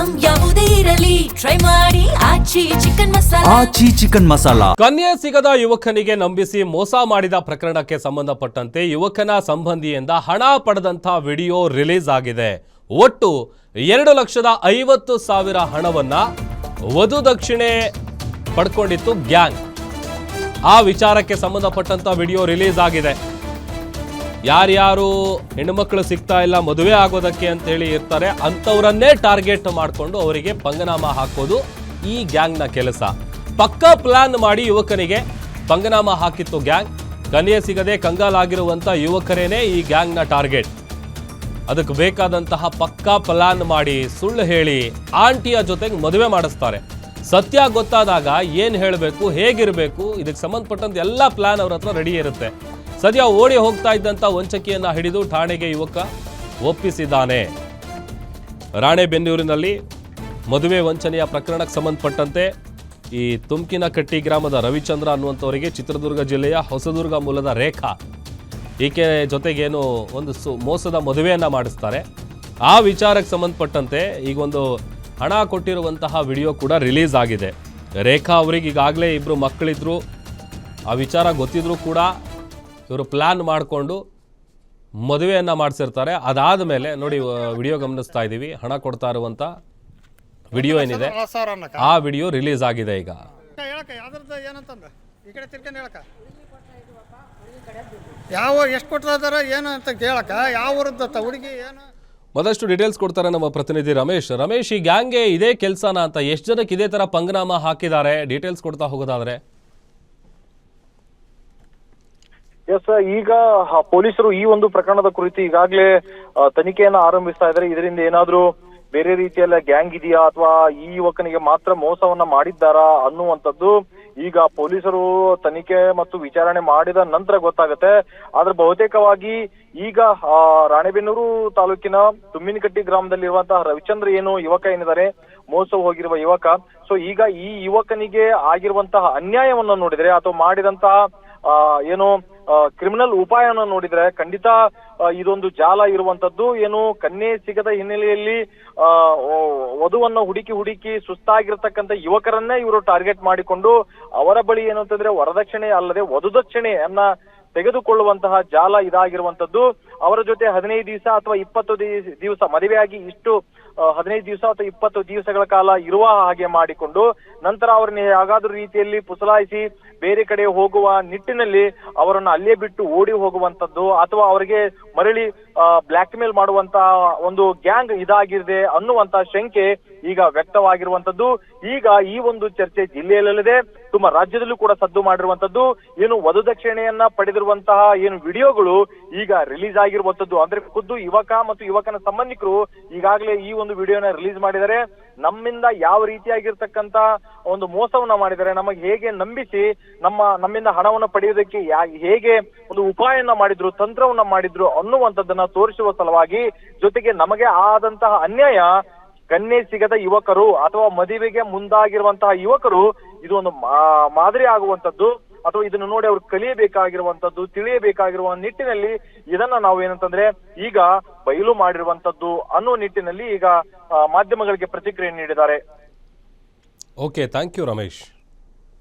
Item ಯಾವುದೇ ಇರಲಿ try ಮಾಡಿ ಆಚಿ ಚಿಕನ್ ಮಸಾಲಾ. ಆಚಿ ಚಿಕನ್ ಮಸಾಲಾ. ಕನ್ಯೆ ಸಿಗದ ಯುವಕನಿಗೆ ನಂಬಿಸಿ ಮೋಸ ಮಾಡಿದ ಪ್ರಕರಣಕ್ಕೆ ಸಂಬಂಧಪಟ್ಟಂತೆ ಯುವಕನ ಸಂಬಂಧಿಯಿಂದ ಹಣ ಪಡೆದಂತ ವಿಡಿಯೋ ರಿಲೀಸ್ ಆಗಿದೆ. ಒಟ್ಟು 2,50,000 ಹಣವನ್ನ ವಧು ದಕ್ಷಿಣೆ ಪಡ್ಕೊಂಡಿತ್ತು ಗ್ಯಾಂಗ್. ಆ ವಿಚಾರಕ್ಕೆ ಸಂಬಂಧಪಟ್ಟಂತ ವಿಡಿಯೋ ರಿಲೀಸ್ ಆಗಿದೆ. ಯಾರ್ಯಾರು ಹೆಣ್ಣುಮಕ್ಕಳು ಸಿಗ್ತಾ ಇಲ್ಲ ಮದುವೆ ಆಗೋದಕ್ಕೆ ಅಂತ ಹೇಳಿ ಇರ್ತಾರೆ ಅಂಥವ್ರನ್ನೇ ಟಾರ್ಗೆಟ್ ಮಾಡಿಕೊಂಡು ಅವರಿಗೆ ಪಂಗನಾಮ ಹಾಕೋದು ಈ ಗ್ಯಾಂಗ್ನ ಕೆಲಸ. ಪಕ್ಕಾ ಪ್ಲಾನ್ ಮಾಡಿ ಯುವಕನಿಗೆ ಪಂಗನಾಮ ಹಾಕಿತ್ತು ಗ್ಯಾಂಗ್. ಕನ್ಯೆ ಸಿಗದೆ ಕಂಗಾಲಾಗಿರುವಂಥ ಯುವಕರೇನೇ ಈ ಗ್ಯಾಂಗ್ನ ಟಾರ್ಗೆಟ್. ಅದಕ್ಕೆ ಬೇಕಾದಂತಹ ಪಕ್ಕಾ ಪ್ಲಾನ್ ಮಾಡಿ ಸುಳ್ಳು ಹೇಳಿ ಆಂಟಿಯ ಜೊತೆಗೆ ಮದುವೆ ಮಾಡಿಸ್ತಾರೆ. ಸತ್ಯ ಗೊತ್ತಾದಾಗ ಏನು ಹೇಳಬೇಕು, ಹೇಗಿರಬೇಕು, ಇದಕ್ಕೆ ಸಂಬಂಧಪಟ್ಟಂತೆ ಎಲ್ಲ ಪ್ಲಾನ್ ಅವ್ರ ಹತ್ರ ರೆಡಿ ಇರುತ್ತೆ. ಸದ್ಯ ಓಡಿ ಹೋಗ್ತಾ ಇದ್ದಂಥ ವಂಚಕಿಯನ್ನ ಹಿಡಿದು ಠಾಣೆಗೆ ಯುವಕ ಒಪ್ಪಿಸಿದ್ದಾನೆ. ರಾಣೆಬೆನ್ನೂರಿನಲ್ಲಿ ಮದುವೆ ವಂಚನೆಯ ಪ್ರಕರಣಕ್ಕೆ ಸಂಬಂಧಪಟ್ಟಂತೆ ಈ ತುಮ್ಕಿನಕಟ್ಟಿ ಗ್ರಾಮದ ರವಿಚಂದ್ರ ಅನ್ನುವಂಥವರಿಗೆ ಚಿತ್ರದುರ್ಗ ಜಿಲ್ಲೆಯ ಹೊಸದುರ್ಗ ಮೂಲದ ರೇಖಾ ಈಕೆ ಜೊತೆಗೇನು ಒಂದು ಮೋಸದ ಮದುವೆಯನ್ನು ಮಾಡಿಸ್ತಾರೆ. ಆ ವಿಚಾರಕ್ಕೆ ಸಂಬಂಧಪಟ್ಟಂತೆ ಈಗ ಒಂದು ಹಣ ಕೊಟ್ಟಿರುವಂತಹ ವಿಡಿಯೋ ಕೂಡ ರಿಲೀಸ್ ಆಗಿದೆ. ರೇಖಾ ಅವರಿಗೆ ಈಗಾಗಲೇ 2 ಮಕ್ಕಳಿದ್ರು. ಆ ವಿಚಾರ ಗೊತ್ತಿದ್ರೂ ಕೂಡ ಇವರು ಪ್ಲ್ಯಾನ್ ಮಾಡಿಕೊಂಡು ಮದುವೆಯನ್ನು ಮಾಡಿಸಿರ್ತಾರೆ. ಅದಾದ ಮೇಲೆ ನೋಡಿ ವಿಡಿಯೋ ಗಮನಿಸ್ತಾ ಇದ್ದೀವಿ. ಹಣ ಕೊಡ್ತಾ ಇರುವಂಥ ವಿಡಿಯೋ ಏನಿದೆ ಆ ವಿಡಿಯೋ ರಿಲೀಸ್ ಆಗಿದೆ. ಈಗ ಯಾವ ಎಷ್ಟು ಕೊಟ್ಟಿದಾರ ಏನು ಅಂತ ಕೇಳಕ ಯಾವ ಊರದ್ದ ಹುಡುಗಿ ಏನು ಮತ್ತಷ್ಟು ಡೀಟೇಲ್ಸ್ ಕೊಡ್ತಾರೆ ನಮ್ಮ ಪ್ರತಿನಿಧಿ ರಮೇಶ್. ಈ ಗ್ಯಾಂಗ್ಗೆ ಇದೇ ಕೆಲಸನ ಅಂತ ಎಷ್ಟು ಜನಕ್ಕೆ ಇದೇ ತರ ಪಂಗನಾಮ ಹಾಕಿದ್ದಾರೆ, ಡೀಟೇಲ್ಸ್ ಕೊಡ್ತಾ ಹೋಗೋದಾದ್ರೆ? ಎಸ್, ಈಗ ಪೊಲೀಸರು ಈ ಒಂದು ಪ್ರಕರಣದ ಕುರಿತು ಈಗಾಗಲೇ ತನಿಖೆಯನ್ನ ಆರಂಭಿಸ್ತಾ ಇದ್ದಾರೆ. ಇದರಿಂದ ಏನಾದ್ರೂ ಬೇರೆ ರೀತಿಯಲ್ಲ ಗ್ಯಾಂಗ್ ಇದೆಯಾ ಅಥವಾ ಈ ಯುವಕನಿಗೆ ಮಾತ್ರ ಮೋಸವನ್ನ ಮಾಡಿದ್ದಾರಾ ಅನ್ನುವಂಥದ್ದು ಈಗ ಪೊಲೀಸರು ತನಿಖೆ ಮತ್ತು ವಿಚಾರಣೆ ಮಾಡಿದ ನಂತರ ಗೊತ್ತಾಗುತ್ತೆ. ಆದ್ರೆ ಬಹುತೇಕವಾಗಿ ಈಗ ರಾಣೆಬೆನ್ನೂರು ತಾಲೂಕಿನ ತುಮ್ಮಿನಕಟ್ಟಿ ಗ್ರಾಮದಲ್ಲಿರುವಂತಹ ರವಿಚಂದ್ರ ಏನು ಯುವಕ ಏನಿದ್ದಾರೆ, ಮೋಸ ಹೋಗಿರುವ ಯುವಕ, ಸೊ ಈಗ ಈ ಯುವಕನಿಗೆ ಆಗಿರುವಂತಹ ಅನ್ಯಾಯವನ್ನು ನೋಡಿದ್ರೆ ಅಥವಾ ಮಾಡಿದಂತಹ ಏನು ಕ್ರಿಮಿನಲ್ ಉಪಾಯನ ನೋಡಿದ್ರೆ ಖಂಡಿತ ಇದೊಂದು ಜಾಲ ಇರುವಂತದ್ದು. ಏನು ಕನ್ಯೆ ಸಿಗದ ಹಿನ್ನೆಲೆಯಲ್ಲಿ ವಧುವನ್ನ ಹುಡುಕಿ ಸುಸ್ತಾಗಿರ್ತಕ್ಕಂಥ ಯುವಕರನ್ನೇ ಇವರು ಟಾರ್ಗೆಟ್ ಮಾಡಿಕೊಂಡು ಅವರ ಬಳಿ ಏನಂತಂದ್ರೆ ವರದಕ್ಷಿಣೆ ಅಲ್ಲದೆ ವಧುದಕ್ಷಿಣೆಯನ್ನ ತೆಗೆದುಕೊಳ್ಳುವಂತಹ ಜಾಲ ಇದಾಗಿರುವಂತದ್ದು. ಅವರ ಜೊತೆ 15 ದಿವಸ ಅಥವಾ 20 ದಿವಸ ಮದುವೆಯಾಗಿ ಇಷ್ಟು 15 ದಿವಸ ಅಥವಾ 20 ದಿವಸಗಳ ಕಾಲ ಇರುವ ಹಾಗೆ ಮಾಡಿಕೊಂಡು ನಂತರ ಅವರನ್ನ ಯಾವ್ದಾದ್ರೂ ರೀತಿಯಲ್ಲಿ ಪುಸಲಾಯಿಸಿ ಬೇರೆ ಕಡೆ ಹೋಗುವ ನಿಟ್ಟಿನಲ್ಲಿ ಅವರನ್ನ ಅಲ್ಲೇ ಬಿಟ್ಟು ಓಡಿ ಹೋಗುವಂತದ್ದು ಅಥವಾ ಅವರಿಗೆ ಮರಳಿ ಬ್ಲಾಕ್ ಮೇಲ್ ಮಾಡುವಂತಹ ಒಂದು ಗ್ಯಾಂಗ್ ಇದಾಗಿದೆ ಅನ್ನುವಂತ ಶಂಕೆ ಈಗ ವ್ಯಕ್ತವಾಗಿರುವಂತದ್ದು. ಈಗ ಈ ಒಂದು ಚರ್ಚೆ ಜಿಲ್ಲೆಯಲ್ಲದೆ ತುಂಬ ರಾಜ್ಯದಲ್ಲೂ ಕೂಡ ಸದ್ದು ಮಾಡಿರುವಂತದ್ದು. ಏನು ವಧುದಕ್ಷಿಣೆಯನ್ನ ಪಡೆದಿರುವಂತಹ ಏನು ವಿಡಿಯೋಗಳು ಈಗ ರಿಲೀಸ್ ಆಗಿರುವಂತದ್ದು. ಅಂದ್ರೆ ಖುದ್ದು ಯುವಕ ಮತ್ತು ಯುವಕನ ಸಂಬಂಧಿಕರು ಈಗಾಗಲೇ ಈ ಒಂದು ವಿಡಿಯೋನ ರಿಲೀಸ್ ಮಾಡಿದ್ದಾರೆ. ನಮ್ಮಿಂದ ಯಾವ ರೀತಿಯಾಗಿರ್ತಕ್ಕಂತ ಒಂದು ಮೋಸವನ್ನ ಮಾಡಿದ್ದಾರೆ, ನಮಗೆ ಹೇಗೆ ನಂಬಿಸಿ ನಮ್ಮಿಂದ ಹಣವನ್ನ ಪಡೆಯುವುದಕ್ಕೆ ಹೇಗೆ ಒಂದು ಉಪಾಯವನ್ನ ಮಾಡಿದ್ರು, ತಂತ್ರವನ್ನ ಮಾಡಿದ್ರು ಅನ್ನುವಂಥದ್ದನ್ನ ತೋರಿಸುವ ಸಲುವಾಗಿ, ಜೊತೆಗೆ ನಮಗೆ ಆದಂತಹ ಅನ್ಯಾಯ ಕನ್ಯೆ ಸಿಗದ ಯುವಕರು ಅಥವಾ ಮದುವೆಗೆ ಮುಂದಾಗಿರುವಂತಹ ಯುವಕರು ಇದು ಒಂದು ಮಾದರಿ ಆಗುವಂತದ್ದು ಅಥವಾ ಇದನ್ನು ನೋಡಿ ಅವ್ರು ಕಲಿಯಬೇಕಾಗಿರುವಂತದ್ದು, ತಿಳಿಯಬೇಕಾಗಿರುವ ನಿಟ್ಟಿನಲ್ಲಿ ಇದನ್ನ ನಾವು ಏನಂತಂದ್ರೆ ಈಗ ಬಯಲು ಮಾಡಿರುವಂತದ್ದು ಅನ್ನೋ ನಿಟ್ಟಿನಲ್ಲಿ ಈಗ ಮಾಧ್ಯಮಗಳಿಗೆ ಪ್ರತಿಕ್ರಿಯೆ ನೀಡಿದ್ದಾರೆ. Okay, thank you Ramesh.